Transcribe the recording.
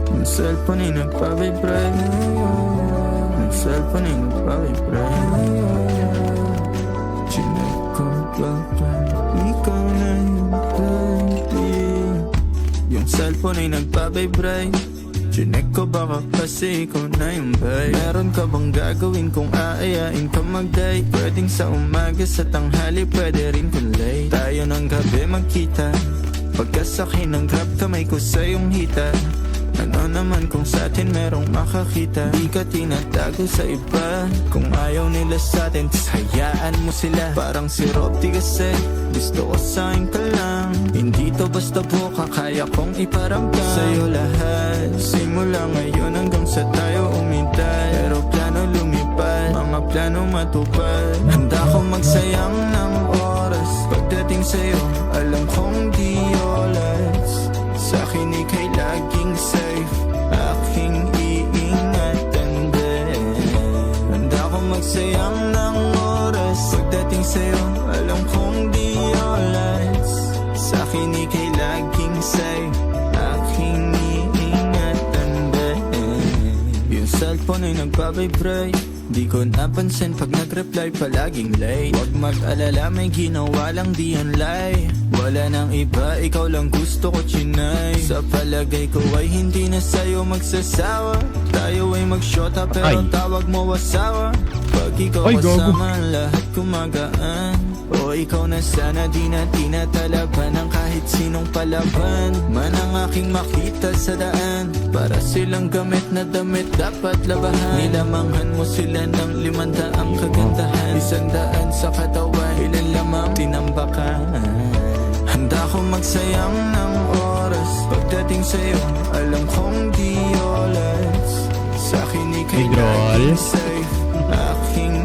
Yung cellphone ay nagpa-vibrate. Yung cellphone ay nagpa-vibrate. Chinek ko baka ikaw na yung baby. Yung cellphone ay nagpa-vibrate. Chinek ko baka kasi ikaw na yung babe. Meron ka bang gagawin kung aayain ka mag-date? Pwedeng sa umaga, sa tanghali, pwede rin kung late. Tayo ng gabi magkita. Pagkasakay ng grab, kamay ko sa iyong hita. Ano naman kung sa atin merong makakita? Di ka tinatago sa iba. Kung ayaw nila sa atin, hayaan mo sila. Parang si Rob, di kasi gusto ko sa'kin ka lang. Hindi to basta buka, kaya kong iparamdam sa'yo lahat. Simula ngayon hanggang sa tayo umintay. Pero plano lumipad, mga plano matupad. Handa kong magsayang ng oras. Pagdating sa'yo, alam kong di oras. Sa'kin ika'y laging safe, aking iingatan din. Handa kong magsayang ng oras. Pagdating sa'yo, alam kong di oras. Sa'kin ika'y laging safe, aking iingatan din. Yung cellphone ay nagpa-vibrate. Di ko napansin pag nag-reply palaging late. Huwag mag-alala, may ginawa lang di online. Wala nang iba, ikaw lang gusto ko chinay. Sa palagay ko ay hindi na sa'yo magsasawa. Tayo ay mag-shota pero tawag mo asawa. Pag ikaw kasama lahat kumagaan. O ikaw na sana di na tinatalaban ng kahit sinong palaban man ang aking makita sa daan. Para silang gamit na damit dapat labahan. Nilamanghan mo sila ng 500 kagandahan. 100 sa katawan, ilan lamang tinambakan. Handa kong magsayang ng oras. Pagdating sa'yo, alam kong di oras. Sa'kin ika'y laging safe, aking